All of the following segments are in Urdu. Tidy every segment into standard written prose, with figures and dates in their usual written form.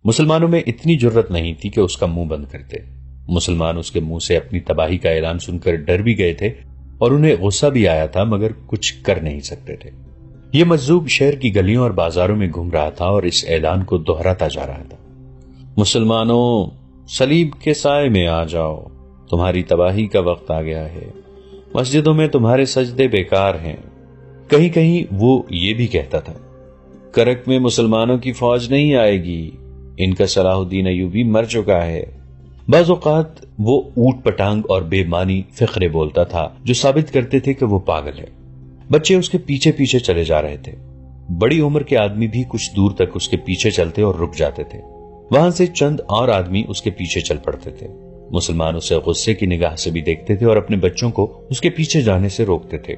مسلمانوں میں اتنی جرت نہیں تھی کہ اس کا منہ بند کرتے۔ مسلمان اس کے منہ سے اپنی تباہی کا اعلان سن کر ڈر بھی گئے تھے اور انہیں غصہ بھی آیا تھا، مگر کچھ کر نہیں سکتے تھے۔ یہ مجذوب شہر کی گلیوں اور بازاروں میں گھوم رہا تھا اور اس اعلان کو دہراتا جا رہا تھا، مسلمانوں صلیب کے سائے میں آ جاؤ، تمہاری تباہی کا وقت آ گیا ہے، مسجدوں میں تمہارے سجدے بیکار ہیں۔ کہیں کہیں وہ یہ بھی کہتا تھا، کرک میں مسلمانوں کی فوج نہیں آئے گی، ان کا صلاح الدین ایوبی مر چکا ہے۔ بعض اوقات وہ اوٹ پٹانگ اور بے معنی فقرے بولتا تھا جو ثابت کرتے تھے کہ وہ پاگل ہے۔ بچے اس کے پیچھے پیچھے چلے جا رہے تھے، بڑی عمر کے آدمی بھی کچھ دور تک اس کے پیچھے چلتے اور رک جاتے تھے۔ وہاں سے چند اور آدمی اس کے پیچھے چل پڑتے تھے۔ مسلمان اسے غصے کی نگاہ سے بھی دیکھتے تھے اور اپنے بچوں کو اس کے پیچھے جانے سے روکتے تھے۔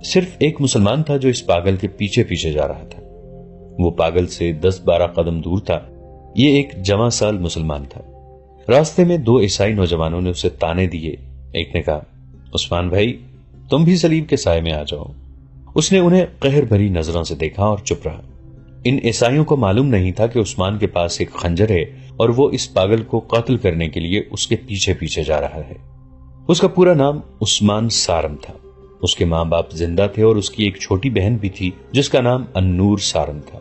صرف ایک مسلمان تھا جو اس پاگل کے پیچھے پیچھے جا رہا تھا۔ وہ پاگل سے 10-12 قدم دور تھا۔ یہ ایک جوان سال مسلمان تھا۔ راستے میں 2 عیسائی نوجوانوں نے اسے تانے دیے۔ ایک نے کہا، عثمان بھائی تم بھی صلیب کے سائے میں آ جاؤ۔ اس نے انہیں قہر بھری نظروں سے دیکھا اور چپ رہا۔ ان عیسائیوں کو معلوم نہیں تھا کہ عثمان کے پاس ایک خنجر ہے اور وہ اس پاگل کو قتل کرنے کے لیے اس کے پیچھے پیچھے جا رہا ہے۔ اس کا پورا نام عثمان سارم تھا۔ اس کے ماں باپ زندہ تھے اور اس کی ایک چھوٹی بہن بھی تھی جس کا نام النور سارم تھا۔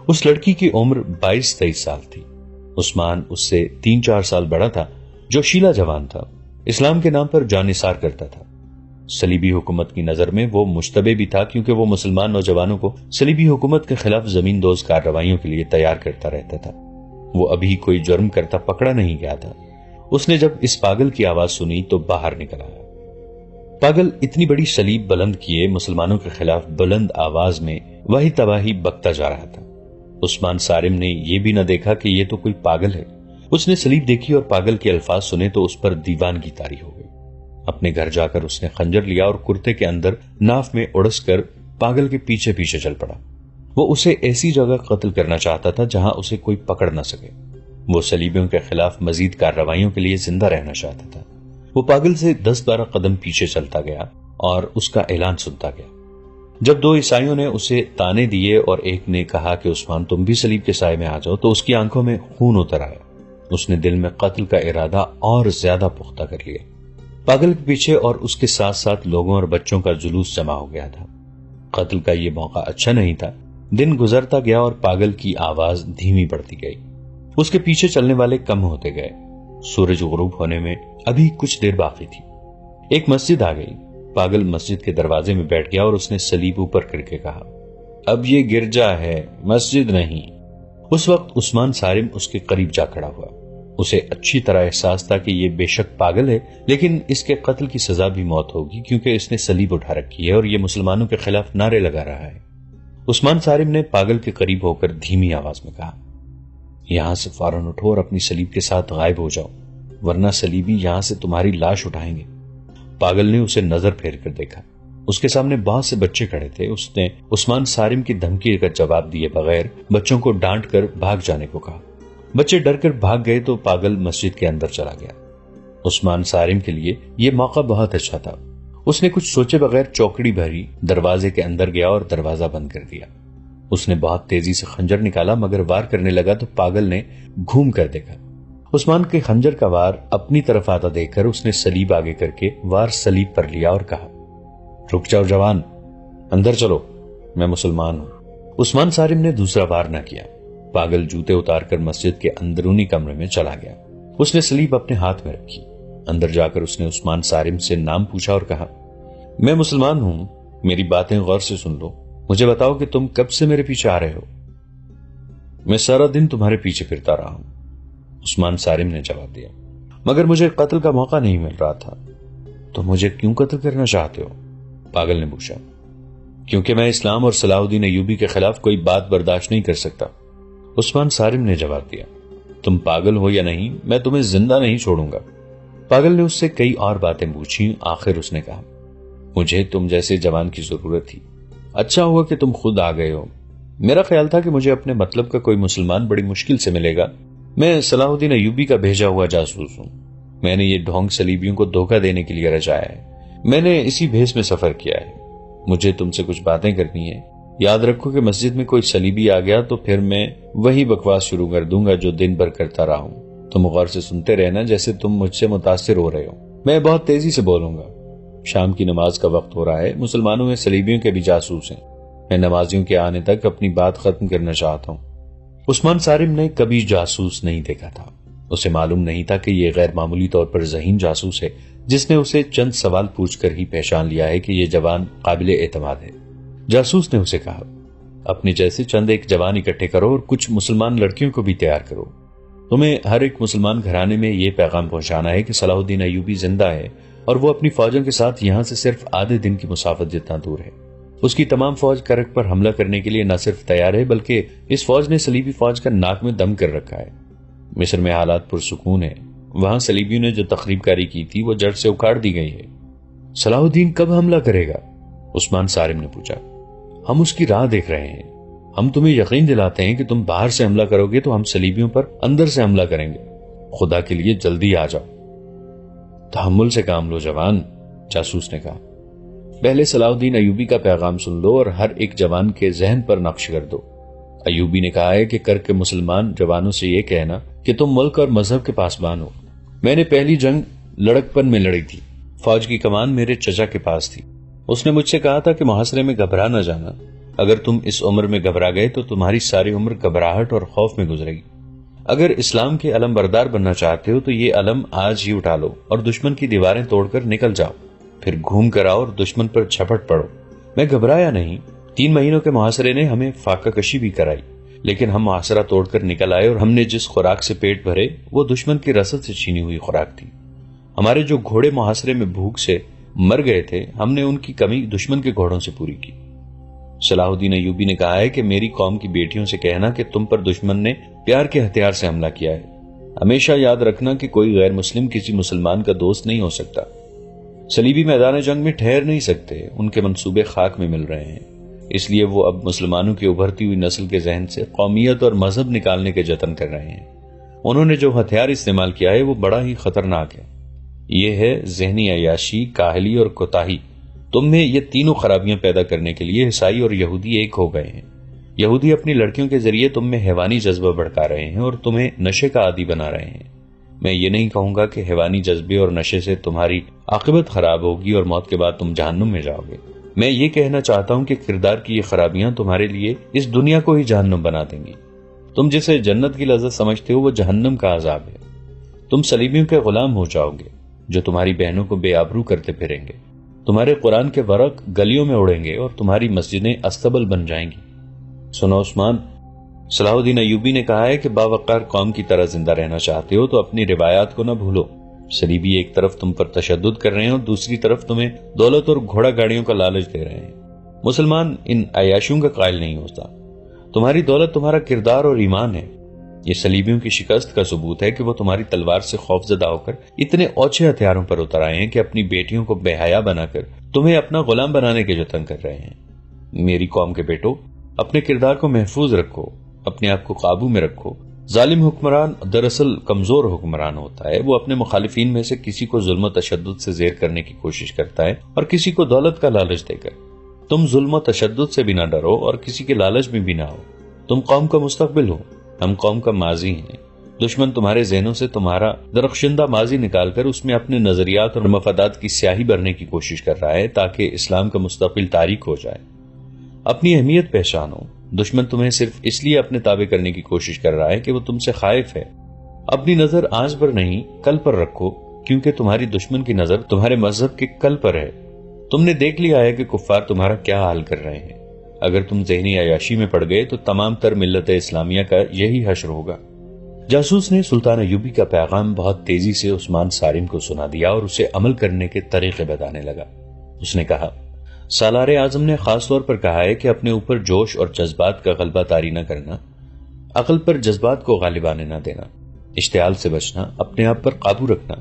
اس لڑکی کی عمر 22-23 سال تھی۔ عثمان اس سے 3-4 سال بڑا تھا، جو شیلا جوان تھا۔ اسلام کے نام پر جان نثار کرتا تھا۔ صلیبی حکومت کی نظر میں وہ مشتبہ بھی تھا، کیونکہ وہ مسلمان نوجوانوں کو صلیبی حکومت کے خلاف زمین دوز کارروائیوں کے لیے تیار کرتا رہتا تھا۔ وہ ابھی کوئی جرم کرتا پکڑا نہیں گیا تھا۔ اس نے جب اس پاگل کی آواز سنی تو باہر نکل آیا۔ پاگل اتنی بڑی صلیب بلند کیے مسلمانوں کے خلاف بلند آواز میں وہی تباہی بکتا جا رہا تھا۔ عثمان سارم نے یہ بھی نہ دیکھا کہ یہ تو کوئی پاگل ہے۔ اس نے صلیب دیکھی اور پاگل کے الفاظ سنے تو اس پر دیوانگی طاری ہو گئی۔ اپنے گھر جا کر اس نے خنجر لیا اور کرتے کے اندر ناف میں اڑس کر پاگل کے پیچھے پیچھے چل پڑا۔ وہ اسے ایسی جگہ قتل کرنا چاہتا تھا جہاں اسے کوئی پکڑ نہ سکے۔ وہ صلیبیوں کے خلاف مزید کارروائیوں کے لیے زندہ رہنا چاہتا تھا۔ وہ پاگل سے 10-12 قدم پیچھے چلتا گیا اور اس کا اعلان سنتا گیا۔ جب 2 عیسائیوں نے اسے تانے دیے اور ایک نے کہا کہ عثمان تم بھی صلیب کے سائے میں آ جاؤ، تو اس کی آنکھوں میں خون اتر آیا۔ اس نے دل میں قتل کا ارادہ اور زیادہ پختہ کر لیا۔ پاگل کے پیچھے اور اس کے ساتھ ساتھ لوگوں اور بچوں کا جلوس جمع ہو گیا تھا۔ قتل کا یہ موقع اچھا نہیں تھا۔ دن گزرتا گیا اور پاگل کی آواز دھیمی پڑتی گئی۔ اس کے پیچھے چلنے والے کم ہوتے گئے۔ سورج غروب ہونے میں ابھی کچھ دیر باقی تھی۔ ایک مسجد آ گئی۔ پاگل مسجد کے دروازے میں بیٹھ گیا اور اس نے صلیب اوپر کر کے کہا، اب یہ گرجا ہے، مسجد نہیں۔ اس وقت عثمان سارم اس کے قریب جا کھڑا ہوا۔ اسے اچھی طرح احساس تھا کہ یہ بے شک پاگل ہے، لیکن اس کے قتل کی سزا بھی موت ہوگی، کیونکہ اس نے صلیب اٹھا رکھی ہے اور یہ مسلمانوں کے خلاف نعرے لگا رہا ہے۔ عثمان سارم نے پاگل کے قریب ہو کر دھیمی آواز میں کہا، یہاں سے فوراً اٹھو اور اپنی صلیب کے ساتھ غائب ہو جاؤ، ورنہ صلیبی یہاں سے تمہاری لاش اٹھائیں گے۔ پاگل نے اسے نظر پھیر کر دیکھا۔ اس کے سامنے بہت سے بچے کھڑے تھے۔ اس نے عثمان سارم کی دھمکی کا جواب دیے بغیر بچوں کو ڈانٹ کر بھاگ جانے کو کہا۔ بچے ڈر کر بھاگ گئے تو پاگل مسجد کے اندر چلا گیا۔ عثمان سارم کے لیے یہ موقع بہت اچھا تھا۔ اس نے کچھ سوچے بغیر چوکڑی بھری دروازے کے اندر گیا اور دروازہ بند کر دیا۔ اس نے بہت تیزی سے خنجر نکالا، مگر وار کرنے لگا تو پاگل نے گھوم کر دیکھا۔ عثمان کے خنجر کا وار اپنی طرف آتا دیکھ کر اس نے صلیب آگے کر کے وار صلیب پر لیا اور کہا، رک جاؤ جوان، اندر چلو، میں مسلمان ہوں۔ عثمان سارم نے دوسرا وار نہ کیا۔ پاگل جوتے اتار کر مسجد کے اندرونی کمرے میں چلا گیا۔ اس نے صلیب اپنے ہاتھ میں رکھی۔ اندر جا کر اس نے عثمان سارم سے نام پوچھا اور کہا، میں مسلمان ہوں، میری باتیں غور سے سن لو، مجھے بتاؤ کہ تم کب سے میرے پیچھے آ رہے ہو؟ میں سارا دن تمہارے پیچھے پھرتا رہا ہوں، عثمان سارم نے جواب دیا، مگر مجھے قتل کا موقع نہیں مل رہا تھا۔ تو مجھے کیوں قتل کرنا چاہتے ہو؟ پاگل نے پوچھا۔ کیونکہ میں اسلام اور صلاح الدین ایوبی کے خلاف کوئی بات برداشت نہیں کر سکتا، عثمان سارم نے جواب دیا۔ تم پاگل ہو یا نہیں، میں تمہیں زندہ نہیں چھوڑوں گا۔ پاگل نے اس سے کئی اور باتیں پوچھی۔ آخر اس نے کہا، مجھے تم جیسے جوان کی ضرورت تھی، اچھا ہوا کہ تم خود آ گئے ہو۔ میرا خیال تھا کہ مجھے اپنے مطلب کا کوئی مسلمان بڑی مشکل سے ملے گا۔ میں صلاح الدین ایوبی کا بھیجا ہوا جاسوس ہوں۔ میں نے یہ ڈھونگ صلیبیوں کو دھوکہ دینے کے لیے رچایا ہے۔ میں نے اسی بھیس میں سفر کیا ہے۔ مجھے تم سے کچھ باتیں کرنی ہیں۔ یاد رکھو کہ مسجد میں کوئی صلیبی آ گیا تو پھر میں وہی بکواس شروع کر دوں گا جو دن بھر کرتا رہا ہوں. تم غور سے سنتے رہنا جیسے تم مجھ سے متاثر ہو رہے ہو. میں بہت تیزی سے بولوں گا. شام کی نماز کا وقت ہو رہا ہے. مسلمانوں میں صلیبیوں کے بھی جاسوس ہیں. میں نمازیوں کے آنے تک اپنی بات ختم کرنا چاہتا ہوں. عثمان صارم نے کبھی جاسوس نہیں دیکھا تھا. اسے معلوم نہیں تھا کہ یہ غیر معمولی طور پر ذہین جاسوس ہے جس نے اسے چند سوال پوچھ کر ہی پہچان لیا ہے کہ یہ جوان قابل اعتماد ہے. جاسوس نے اسے کہا، اپنے جیسے چند ایک جوان اکٹھے کرو اور کچھ مسلمان لڑکیوں کو بھی تیار کرو. تمہیں ہر ایک مسلمان گھرانے میں یہ پیغام پہنچانا ہے کہ صلاح الدین ایوبی زندہ ہے اور وہ اپنی فوجوں کے ساتھ یہاں سے صرف آدھے دن کی مسافت جتنا دور ہے. اس کی تمام فوج کرک پر حملہ کرنے کے لیے نہ صرف تیار ہے بلکہ اس فوج نے صلیبی فوج کا ناک میں دم کر رکھا ہے. مصر میں حالات پرسکون ہیں. وہاں صلیبیوں نے جو تخریب کاری کی تھی وہ جڑ سے اکھاڑ دی گئی ہے. صلاح الدین کب حملہ کرے گا؟ عثمان صارم نے پوچھا. ہم اس کی راہ دیکھ رہے ہیں. ہم تمہیں یقین دلاتے ہیں کہ تم باہر سے حملہ کرو گے تو ہم صلیبیوں پر اندر سے حملہ کریں گے. خدا کے لیے جلدی آ جاؤ. تحمل سے کام لو جوان، جاسوس نے کہا. پہلے صلاح الدین ایوبی کا پیغام سن لو اور ہر ایک جوان کے ذہن پر نقش کر دو. ایوبی نے کہا ہے کہ کر کے مسلمان جوانوں سے یہ کہنا کہ تم ملک اور مذہب کے پاسبان ہو. میں نے پہلی جنگ لڑکپن میں لڑی تھی. فوج کی کمان میرے چچا کے پاس تھی. اس نے مجھ سے کہا تھا کہ محاصرے میں گھبرا نہ جانا. اگر تم اس عمر میں گھبرا گئے تو تمہاری ساری عمر گھبراہٹ اور خوف میں گزرے گی. اگر اسلام کے علم بردار بننا چاہتے ہو تو یہ علم آج ہی اٹھا لو اور دشمن کی دیواریں توڑ کر نکل جاؤ. پھر گھوم کر آؤ اور دشمن پر جھپٹ پڑو. میں گھبرایا نہیں. 3 مہینوں کے محاصرے نے ہمیں فاقہ کشی بھی کرائی لیکن ہم محاصرہ توڑ کر نکل آئے اور ہم نے جس خوراک سے پیٹ بھرے وہ دشمن کی رسد سے چھینی ہوئی خوراک تھی. ہمارے جو گھوڑے محاصرے میں بھوک سے مر گئے تھے ہم نے ان کی کمی دشمن کے گھوڑوں سے پوری کی. صلاح الدین ایوبی نے کہا ہے کہ میری قوم کی بیٹیوں سے کہنا کہ تم پر دشمن نے پیار کے ہتھیار سے حملہ کیا ہے. ہمیشہ یاد رکھنا کہ کوئی غیر مسلم کسی مسلمان کا دوست نہیں ہو سکتا. صلیبی میدان جنگ میں ٹھہر نہیں سکتے. ان کے منصوبے خاک میں مل رہے ہیں. اس لیے وہ اب مسلمانوں کی ابھرتی ہوئی نسل کے ذہن سے قومیت اور مذہب نکالنے کے جتن کر رہے ہیں. انہوں نے جو ہتھیار استعمال کیا ہے وہ بڑا ہی خطرناک ہے. یہ ہے ذہنی عیاشی، کاہلی اور کوتاہی. تم میں یہ تینوں خرابیاں پیدا کرنے کے لیے عیسائی اور یہودی ایک ہو گئے ہیں. یہودی اپنی لڑکیوں کے ذریعے تم میں حیوانی جذبہ بڑھکا رہے ہیں اور تمہیں نشے کا عادی بنا رہے ہیں. میں یہ نہیں کہوں گا کہ حیوانی جذبے اور نشے سے تمہاری عاقبت خراب ہوگی اور موت کے بعد تم جہنم میں جاؤ گے. میں یہ کہنا چاہتا ہوں کہ کردار کی یہ خرابیاں تمہارے لیے اس دنیا کو ہی جہنم بنا دیں گی. تم جسے جنت کی لذت سمجھتے ہو وہ جہنم کا عذاب ہے. تم صلیبیوں کے غلام ہو جاؤ گے جو تمہاری بہنوں کو بے آبرو کرتے پھریں گے. تمہارے قرآن کے ورق گلیوں میں اڑیں گے اور تمہاری مسجدیں استبل بن جائیں گی. سنو عثمان، صلاح الدین ایوبی نے کہا ہے کہ باوقار قوم کی طرح زندہ رہنا چاہتے ہو تو اپنی روایات کو نہ بھولو. صلیبی ایک طرف تم پر تشدد کر رہے ہیں اور دوسری طرف تمہیں دولت اور گھوڑا گاڑیوں کا لالچ دے رہے ہیں. مسلمان ان عیاشیوں کا قائل نہیں ہوتا. تمہاری دولت تمہارا کردار اور ایمان ہے. یہ صلیبیوں کی شکست کا ثبوت ہے کہ وہ تمہاری تلوار سے خوف زدہ ہو کر اتنے اوچھے ہتھیاروں پر اتر آئے ہیں کہ اپنی بیٹیوں کو بے حیا بنا کر تمہیں اپنا غلام بنانے کے جتن کر رہے ہیں. میری قوم کے بیٹو، اپنے کردار کو محفوظ رکھو، اپنے آپ کو قابو میں رکھو. ظالم حکمران دراصل کمزور حکمران ہوتا ہے. وہ اپنے مخالفین میں سے کسی کو ظلم و تشدد سے زیر کرنے کی کوشش کرتا ہے اور کسی کو دولت کا لالچ دے کر. تم ظلم و تشدد سے بھی نہ ڈرو اور کسی کے لالچ میں بھی نہ ہو. تم قوم کا مستقبل ہو، ہم قوم کا ماضی ہیں. دشمن تمہارے ذہنوں سے تمہارا درخشندہ ماضی نکال کر اس میں اپنے نظریات اور مفادات کی سیاہی بھرنے کی کوشش کر رہا ہے تاکہ اسلام کا مستقبل تاریک ہو جائے. اپنی اہمیت پہچانو. دشمن تمہیں صرف اس لیے اپنے تابع کرنے کی کوشش کر رہا ہے کہ وہ تم سے خائف ہے. اپنی نظر آج پر نہیں کل پر رکھو کیونکہ تمہاری دشمن کی نظر تمہارے مذہب کے کل پر ہے. تم نے دیکھ لیا ہے کہ کفار تمہارا کیا حال کر رہے ہیں. اگر تم ذہنی عیاشی میں پڑ گئے تو تمام تر ملت اسلامیہ کا یہی حشر ہوگا. جاسوس نے سلطان ایوبی کا پیغام بہت تیزی سے عثمان صارم کو سنا دیا اور اسے عمل کرنے کے طریقے بتانے لگا. اس نے کہا، سالار اعظم نے خاص طور پر کہا ہے کہ اپنے اوپر جوش اور جذبات کا غلبہ طاری نہ کرنا، عقل پر جذبات کو غالب آنے نہ دینا، اشتعال سے بچنا، اپنے آپ پر قابو رکھنا،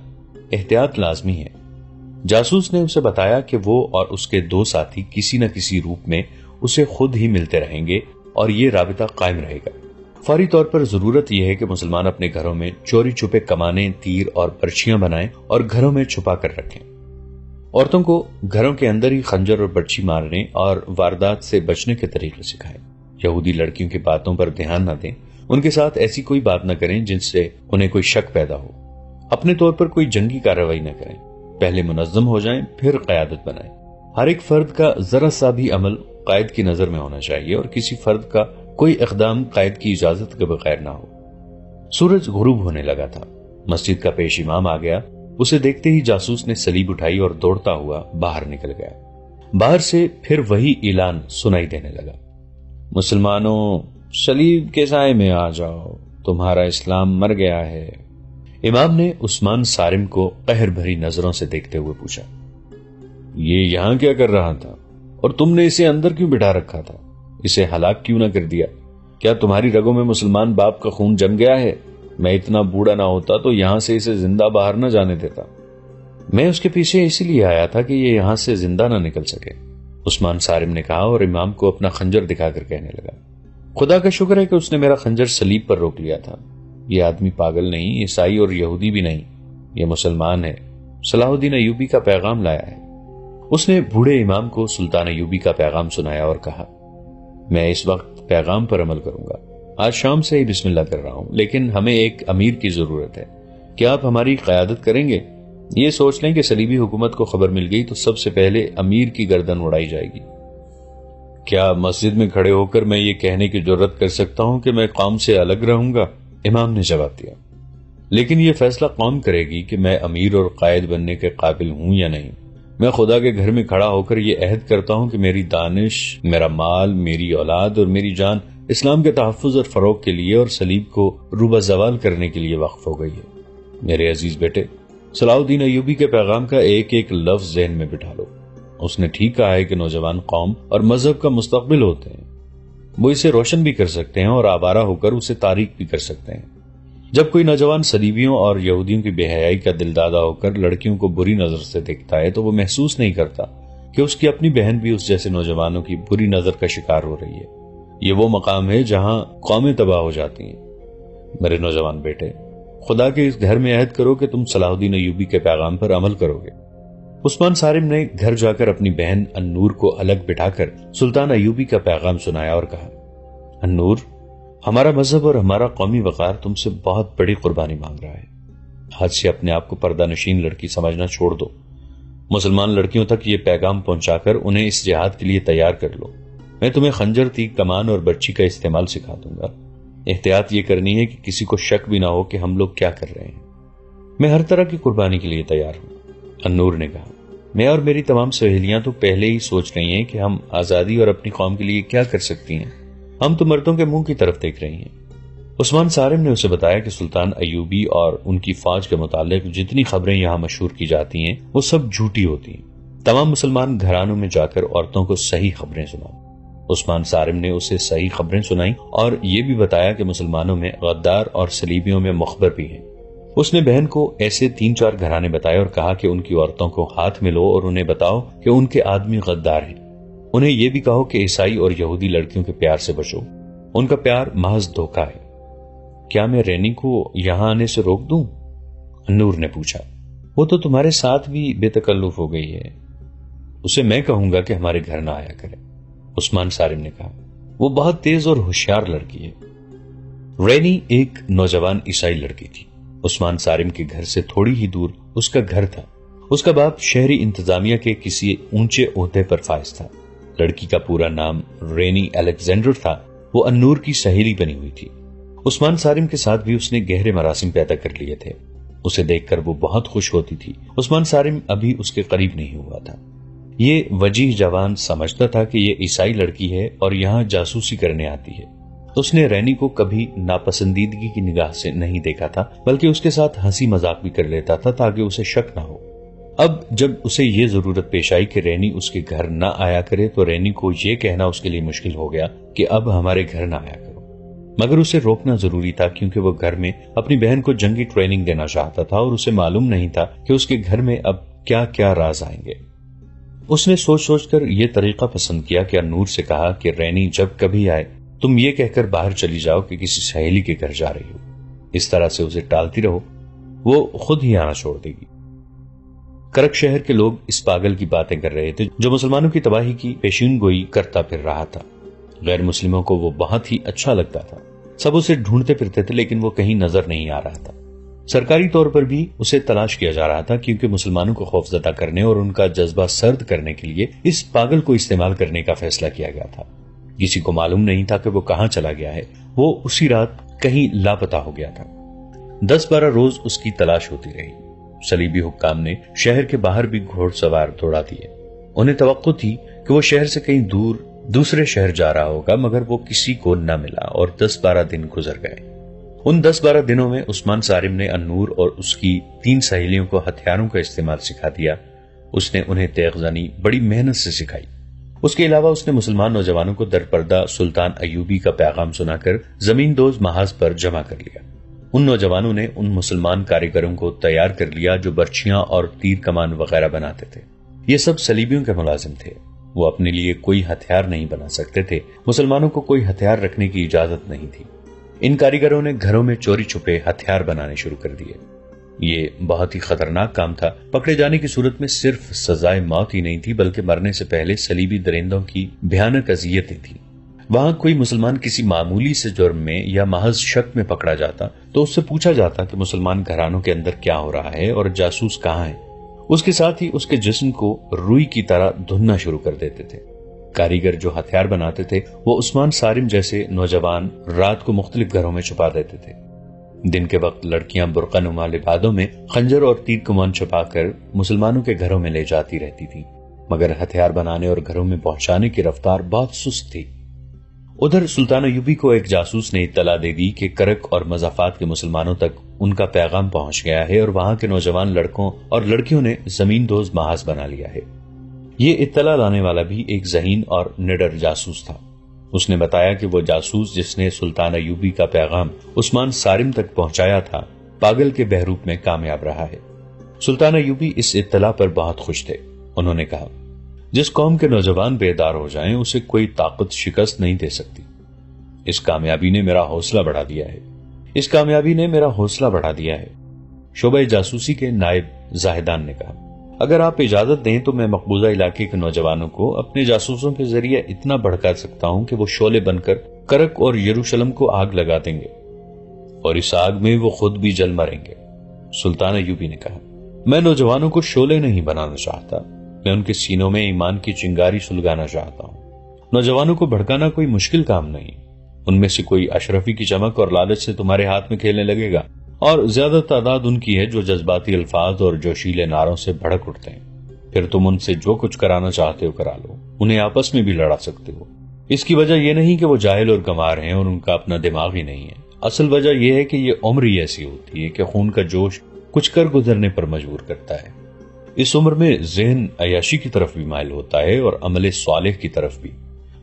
احتیاط لازمی ہے. جاسوس نے اسے بتایا کہ وہ اور اس کے 2 ساتھی کسی نہ کسی روپ میں اسے خود ہی ملتے رہیں گے اور یہ رابطہ قائم رہے گا. فوری طور پر ضرورت یہ ہے کہ مسلمان اپنے گھروں میں چوری چھپے کمانے، تیر اور پرچیاں بنائیں اور گھروں میں چھپا کر رکھیں. عورتوں کو گھروں کے اندر ہی خنجر اور برچھی مارنے اور واردات سے بچنے کے طریقے سکھائے. یہودی لڑکیوں کی باتوں پر دھیان نہ دیں. ان کے ساتھ ایسی کوئی بات نہ کریں جن سے انہیں کوئی شک پیدا ہو. اپنے طور پر کوئی جنگی کارروائی نہ کریں. پہلے منظم ہو جائیں پھر قیادت بنائیں. ہر ایک فرد کا ذرا سا بھی عمل قائد کی نظر میں ہونا چاہیے اور کسی فرد کا کوئی اقدام قائد کی اجازت کے بغیر نہ ہو. سورج غروب ہونے لگا تھا. مسجد کا پیش امام آ گیا. اسے دیکھتے ہی جاسوس نے سلیب اٹھائی اور دوڑتا ہوا باہر نکل گیا. باہر سے پھر وہی اعلان سنائی دینے لگا: مسلمانوں، سلیب کے سائے میں آ جاؤ، تمہارا اسلام مر گیا ہے. امام نے عثمان صارم کو قہر بھری نظروں سے دیکھتے ہوئے پوچھا: یہ یہاں کیا کر رہا تھا اور تم نے اسے اندر کیوں بٹھا رکھا تھا؟ اسے ہلاک کیوں نہ کر دیا؟ کیا تمہاری رگوں میں مسلمان باپ کا خون جم گیا ہے؟ میں اتنا بوڑھا نہ ہوتا تو یہاں سے اسے زندہ باہر نہ جانے دیتا. میں اس کے پیچھے اسی لیے آیا تھا کہ یہ یہاں سے زندہ نہ نکل سکے، عثمان صارم نے کہا اور امام کو اپنا خنجر دکھا کر کہنے لگا: خدا کا شکر ہے کہ اس نے میرا خنجر سلیب پر روک لیا تھا. یہ آدمی پاگل نہیں، عیسائی اور یہودی بھی نہیں، یہ مسلمان ہے. صلاح الدین ایوبی کا پیغام لایا ہے. اس نے بوڑھے امام کو سلطان ایوبی کا پیغام سنایا اور کہا: میں اس وقت پیغام پر عمل کروں گا. آج شام سے ہی بسم اللہ کر رہا ہوں، لیکن ہمیں ایک امیر کی ضرورت ہے. کیا آپ ہماری قیادت کریں گے؟ یہ سوچ لیں کہ صلیبی حکومت کو خبر مل گئی تو سب سے پہلے امیر کی گردن اڑائی جائے گی. کیا مسجد میں کھڑے ہو کر میں یہ کہنے کی جرات کر سکتا ہوں کہ میں قوم سے الگ رہوں گا؟ امام نے جواب دیا: لیکن یہ فیصلہ قوم کرے گی کہ میں امیر اور قائد بننے کے قابل ہوں یا نہیں. میں خدا کے گھر میں کھڑا ہو کر یہ عہد کرتا ہوں کہ میری دانش، میرا مال، میری اولاد اور میری جان اسلام کے تحفظ اور فروغ کے لیے اور صلیب کو روبہ زوال کرنے کے لیے وقف ہو گئی ہے. میرے عزیز بیٹے، صلاح الدین ایوبی کے پیغام کا ایک ایک لفظ ذہن میں بٹھا لو. اس نے ٹھیک کہا ہے کہ نوجوان قوم اور مذہب کا مستقبل ہوتے ہیں. وہ اسے روشن بھی کر سکتے ہیں اور آوارہ ہو کر اسے تاریک بھی کر سکتے ہیں. جب کوئی نوجوان صلیبیوں اور یہودیوں کی بے حیائی کا دلدادہ ہو کر لڑکیوں کو بری نظر سے دیکھتا ہے تو وہ محسوس نہیں کرتا کہ اس کی اپنی بہن بھی اس جیسے نوجوانوں کی بری نظر کا شکار ہو رہی ہے. یہ وہ مقام ہے جہاں قومیں تباہ ہو جاتی ہیں. میرے نوجوان بیٹے، خدا کے اس گھر میں عہد کرو کہ تم صلاح الدین ایوبی کے پیغام پر عمل کرو گے. عثمان صارم نے گھر جا کر اپنی بہن النور کو الگ بٹھا کر سلطان ایوبی کا پیغام سنایا اور کہا: النور، ہمارا مذہب اور ہمارا قومی وقار تم سے بہت بڑی قربانی مانگ رہا ہے. آج سے اپنے آپ کو پردہ نشین لڑکی سمجھنا چھوڑ دو. مسلمان لڑکیوں تک یہ پیغام پہنچا کر انہیں اس جہاد کے لیے تیار کر لو. میں تمہیں خنجر، تیگ، کمان اور برچی کا استعمال سکھا دوں گا. احتیاط یہ کرنی ہے کہ کسی کو شک بھی نہ ہو کہ ہم لوگ کیا کر رہے ہیں. میں ہر طرح کی قربانی کے لیے تیار ہوں. النور نے کہا: میں اور میری تمام سہیلیاں تو پہلے ہی سوچ رہی ہیں کہ ہم آزادی اور اپنی قوم کے لیے کیا کر سکتی ہیں. ہم تو مردوں کے منہ کی طرف دیکھ رہی ہیں. عثمان صارم نے اسے بتایا کہ سلطان ایوبی اور ان کی فوج کے متعلق جتنی خبریں یہاں مشہور کی جاتی ہیں وہ سب جھوٹی ہوتی ہیں. تمام مسلمان گھرانوں میں جا کر عورتوں کو صحیح خبریں سناؤ. عثمان صارم نے اسے صحیح خبریں سنائیں اور یہ بھی بتایا کہ مسلمانوں میں غدار اور صلیبیوں میں مخبر بھی ہیں. اس نے بہن کو ایسے 3-4 گھرانے بتائے اور کہا کہ ان کی عورتوں کو ہاتھ میں لو اور انہیں بتاؤ کہ ان کے آدمی غدار ہیں. انہیں یہ بھی کہو کہ عیسائی اور یہودی لڑکیوں کے پیار سے بچو. ان کا پیار محض دھوکہ ہے. کیا میں رینی کو یہاں آنے سے روک دوں؟ نور نے پوچھا. وہ تو تمہارے ساتھ بھی بے تکلف ہو گئی ہے. اسے میں کہوں گا کہ ہمارے گھر نہ آیا کرے. عثمان صارم نے کہا. وہ بہت تیز اور ہوشیار لڑکی ہے. رینی ایک نوجوان عیسائی لڑکی تھی. عثمان صارم کے گھر سے تھوڑی ہی دور اس کا گھر تھا. اس کا باپ شہری انتظامیہ کے کسی اونچے عہدے پر فائز تھا. لڑکی کا پورا نام رینی الیگزینڈر تھا. وہ النور کی سہیلی بنی ہوئی تھی. عثمان صارم کے ساتھ بھی اس نے گہرے مراسم پیدا کر لیے تھے. اسے دیکھ کر وہ بہت خوش ہوتی تھی. عثمان صارم ابھی اس کے قریب نہیں ہوا تھا. یہ وجیح جوان سمجھتا تھا کہ یہ عیسائی لڑکی ہے اور یہاں جاسوسی کرنے آتی ہے. اس نے رینی کو کبھی ناپسندیدگی کی نگاہ سے نہیں دیکھا تھا، بلکہ اس کے ساتھ ہنسی مذاق بھی کر لیتا تھا تاکہ اسے شک نہ ہو. اب جب اسے یہ ضرورت پیش آئی کہ رینی اس کے گھر نہ آیا کرے تو رینی کو یہ کہنا اس کے لیے مشکل ہو گیا کہ اب ہمارے گھر نہ آیا کرو. مگر اسے روکنا ضروری تھا کیونکہ وہ گھر میں اپنی بہن کو جنگی ٹریننگ دینا چاہتا تھا اور اسے معلوم نہیں تھا کہ اس کے گھر میں اب کیا کیا راز آئیں گے. اس نے سوچ سوچ کر یہ طریقہ پسند کیا کہ نور سے کہا کہ رینی جب کبھی آئے تم یہ کہہ کر باہر چلی جاؤ کہ کسی سہیلی کے گھر جا رہی ہو. اس طرح سے اسے ٹالتی رہو، وہ خود ہی آنا چھوڑ دے گی. کرک شہر کے لوگ اس پاگل کی باتیں کر رہے تھے جو مسلمانوں کی تباہی کی پیشین گوئی کرتا پھر رہا تھا۔ غیر مسلموں کو وہ بہت ہی اچھا لگتا تھا، سب اسے ڈھونڈتے پھرتے تھے لیکن وہ کہیں نظر نہیں آ رہا تھا۔ سرکاری طور پر بھی اسے تلاش کیا جا رہا تھا کیونکہ مسلمانوں کو خوفزدہ کرنے اور ان کا جذبہ سرد کرنے کے لیے اس پاگل کو استعمال کرنے کا فیصلہ کیا گیا تھا۔ کسی کو معلوم نہیں تھا کہ وہ کہاں چلا گیا ہے، وہ اسی رات کہیں لاپتہ ہو گیا تھا۔ 10-12 روز اس کی تلاش ہوتی رہی۔ صلیبی حکام نے شہر کے باہر بھی گھوڑ سوار دوڑا دیے۔ انہیں توقع تھی کہ وہ شہر سے کہیں دور دوسرے شہر جا رہا ہوگا، مگر وہ کسی کو نہ ملا اور 10-12 دن گزر گئے۔ ان 10-12 دنوں میں عثمان صارم نے النور اور اس کی 3 سہیلیوں کو ہتھیاروں کا استعمال سکھا دیا۔ اس نے انہیں تیغ زنی بڑی محنت سے سکھائی۔ اس کے علاوہ اس نے مسلمان نوجوانوں کو درپردہ سلطان ایوبی کا پیغام سنا کر زمین دوز محاذ پر جمع کر لیا۔ ان نوجوانوں نے ان مسلمان کاریگروں کو تیار کر لیا جو برچیاں اور تیر کمان وغیرہ بناتے تھے۔ یہ سب صلیبیوں کے ملازم تھے۔ وہ اپنے لیے کوئی ہتھیار نہیں بنا سکتے تھے، مسلمانوں کو کوئی ہتھیار رکھنے کی اجازت نہیں تھی۔ ان کاریگروں نے گھروں میں چوری چھپے ہتھیار بنانے شروع کر دیے۔ یہ بہت ہی خطرناک کام تھا۔ پکڑے جانے کی صورت میں صرف سزائے موت ہی نہیں تھی بلکہ مرنے سے پہلے صلیبی درندوں کی بھیانک اذیتیں تھیں۔ وہاں کوئی مسلمان کسی معمولی سے جرم میں یا محض شک میں پکڑا جاتا تو اس سے پوچھا جاتا کہ مسلمان گھرانوں کے اندر کیا ہو رہا ہے اور جاسوس کہاں ہے۔ اس کے ساتھ ہی اس کے جسم کو روئی کی طرح دھننا شروع کر دیتے تھے۔ کاریگر جو ہتھیار بناتے تھے وہ عثمان صارم جیسے نوجوان رات کو مختلف گھروں میں چھپا دیتے تھے۔ دن کے وقت لڑکیاں برقع نما لبادوں میں خنجر اور تیر کمان چھپا کر مسلمانوں کے گھروں میں لے جاتی رہتی تھی، مگر ہتھیار بنانے اور گھروں میں پہنچانے کی رفتار بہت سست تھی۔ ادھر سلطان ایوبی کو ایک جاسوس نے اطلاع دے دی کہ کرک اور مضافات کے مسلمانوں تک ان کا پیغام پہنچ گیا ہے اور وہاں کے نوجوان لڑکوں اور لڑکیوں نے زمین دوز محاذ بنا لیا ہے۔ یہ اطلاع لانے والا بھی ایک ذہین اور نڈر جاسوس تھا۔ اس نے بتایا کہ وہ جاسوس جس نے سلطان ایوبی کا پیغام عثمان صارم تک پہنچایا تھا پاگل کے بہروپ میں کامیاب رہا ہے۔ سلطان ایوبی اس اطلاع پر بہت خوش تھے۔ انہوں نے کہا، جس قوم کے نوجوان بیدار ہو جائیں اسے کوئی طاقت شکست نہیں دے سکتی۔ اس کامیابی نے میرا حوصلہ بڑھا دیا ہے۔ اس کامیابی نے میرا حوصلہ بڑھا دیا ہے۔ شعبہ جاسوسی کے نائب زاہدان نے کہا، اگر آپ اجازت دیں تو میں مقبوضہ علاقے کے نوجوانوں کو اپنے جاسوسوں کے ذریعے اتنا بھڑکا سکتا ہوں کہ وہ شعلے بن کر کرک اور یروشلم کو آگ لگا دیں گے اور اس آگ میں وہ خود بھی جل مریں گے۔ سلطان ایوبی نے کہا، میں نوجوانوں کو شعلے نہیں بنانا چاہتا، میں ان کے سینوں میں ایمان کی چنگاری سلگانا چاہتا ہوں۔ نوجوانوں کو بھڑکانا کوئی مشکل کام نہیں۔ ان میں سے کوئی اشرفی کی چمک اور لالچ سے تمہارے ہاتھ میں کھیلنے لگے گا، اور زیادہ تعداد ان کی ہے جو جذباتی الفاظ اور جوشیلے نعروں سے بھڑک اٹھتے ہیں۔ پھر تم ان سے جو کچھ کرانا چاہتے ہو کرا لو، انہیں آپس میں بھی لڑا سکتے ہو۔ اس کی وجہ یہ نہیں کہ وہ جاہل اور گنوار ہیں اور ان کا اپنا دماغ ہی نہیں ہے، اصل وجہ یہ ہے کہ یہ عمر ہی ایسی ہوتی ہے کہ خون کا جوش کچھ کر گزرنے پر مجبور کرتا ہے۔ اس عمر میں ذہن عیاشی کی طرف بھی مائل ہوتا ہے اور عمل صالح کی طرف بھی۔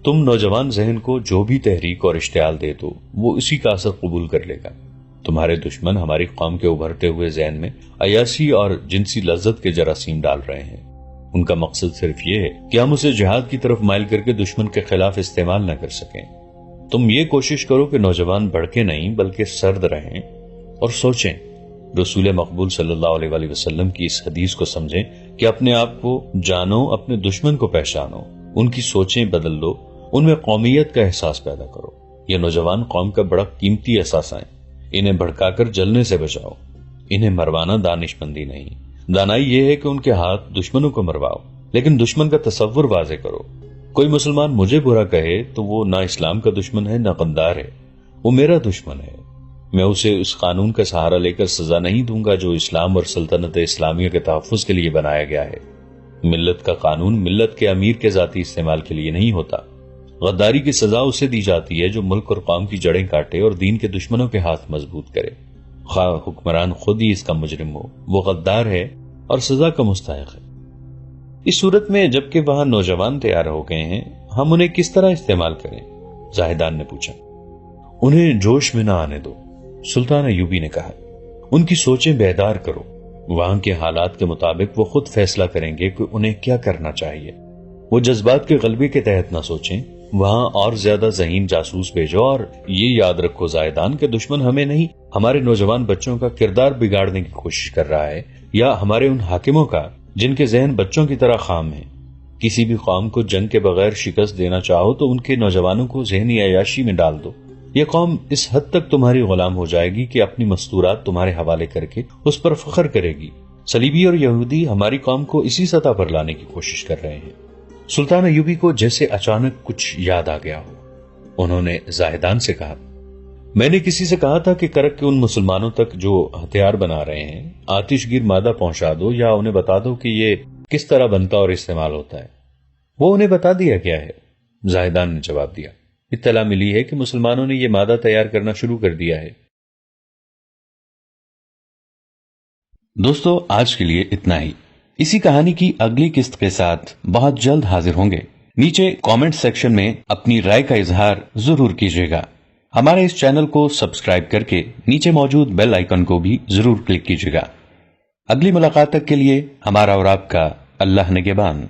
تم نوجوان ذہن کو جو بھی تحریک اور اشتعال دے دو وہ اسی کا اثر قبول کر لے گا۔ تمہارے دشمن ہماری قوم کے ابھرتے ہوئے ذہن میں عیاشی اور جنسی لذت کے جراثیم ڈال رہے ہیں۔ ان کا مقصد صرف یہ ہے کہ ہم اسے جہاد کی طرف مائل کر کے دشمن کے خلاف استعمال نہ کر سکیں۔ تم یہ کوشش کرو کہ نوجوان بھڑکے نہیں بلکہ سرد رہیں اور سوچیں۔ رسول مقبول صلی اللہ علیہ وآلہ وسلم کی اس حدیث کو سمجھیں کہ اپنے آپ کو جانو، اپنے دشمن کو پہچانو، ان کی سوچیں بدل لو، ان میں قومیت کا احساس پیدا کرو۔ یہ نوجوان قوم کا بڑا قیمتی احساس ہیں، انہیں بھڑکا کر جلنے سے بچاؤ۔ انہیں مروانا دانش مندی نہیں، دانائی یہ ہے کہ ان کے ہاتھ دشمنوں کو مرواؤ، لیکن دشمن کا تصور واضح کرو۔ کوئی مسلمان مجھے برا کہے تو وہ نہ اسلام کا دشمن ہے نہ غدار ہے، وہ میرا دشمن ہے۔ میں اسے اس قانون کا سہارا لے کر سزا نہیں دوں گا جو اسلام اور سلطنت اسلامیہ کے تحفظ کے لیے بنایا گیا ہے۔ ملت کا قانون ملت کے امیر کے ذاتی استعمال کے لیے نہیں ہوتا۔ غداری کی سزا اسے دی جاتی ہے جو ملک اور قوم کی جڑیں کاٹے اور دین کے دشمنوں کے ہاتھ مضبوط کرے، خواہ حکمران خود ہی اس کا مجرم ہو، وہ غدار ہے اور سزا کا مستحق ہے۔ اس صورت میں جبکہ وہاں نوجوان تیار ہو گئے ہیں، ہم انہیں کس طرح استعمال کریں؟ زاہدان نے پوچھا۔ انہیں جوش میں نہ آنے دو، سلطان ایوبی نے کہا، ان کی سوچیں بیدار کرو۔ وہاں کے حالات کے مطابق وہ خود فیصلہ کریں گے کہ انہیں کیا کرنا چاہیے۔ وہ جذبات کے غلبے کے تحت نہ سوچیں۔ وہاں اور زیادہ ذہین جاسوس بھیجو اور یہ یاد رکھو زاہدان کہ دشمن ہمیں نہیں، ہمارے نوجوان بچوں کا کردار بگاڑنے کی کوشش کر رہا ہے، یا ہمارے ان حاکموں کا جن کے ذہن بچوں کی طرح خام ہیں. کسی بھی قوم کو جنگ کے بغیر شکست دینا چاہو تو ان کے نوجوانوں کو ذہنی عیاشی میں ڈال دو. یہ قوم اس حد تک تمہاری غلام ہو جائے گی کہ اپنی مستورات تمہارے حوالے کر کے اس پر فخر کرے گی. صلیبی اور یہودی ہماری قوم کو اسی سطح پر لانے کی کوشش کر رہے ہیں. سلطان ایوبی کو جیسے اچانک کچھ یاد آ گیا ہو. انہوں نے زاہدان سے کہا، میں نے کسی سے کہا تھا کہ کرک کے ان مسلمانوں تک جو ہتھیار بنا رہے ہیں آتش گیر مادہ پہنچا دو یا انہیں بتا دو کہ یہ کس طرح بنتا اور استعمال ہوتا ہے. وہ انہیں بتا دیا کیا ہے؟ زاہدان نے جواب دیا، اطلاع ملی ہے کہ مسلمانوں نے یہ مادہ تیار کرنا شروع کر دیا ہے. دوستو، آج کے لیے اتنا ہی. اسی کہانی کی اگلی قسط کے ساتھ بہت جلد حاضر ہوں گے. نیچے کامنٹ سیکشن میں اپنی رائے کا اظہار ضرور کیجیے گا. ہمارے اس چینل کو سبسکرائب کر کے نیچے موجود بیل آئیکن کو بھی ضرور کلک کیجیے گا. اگلی ملاقات تک کے لیے ہمارا اور آپ کا اللہ نگہبان.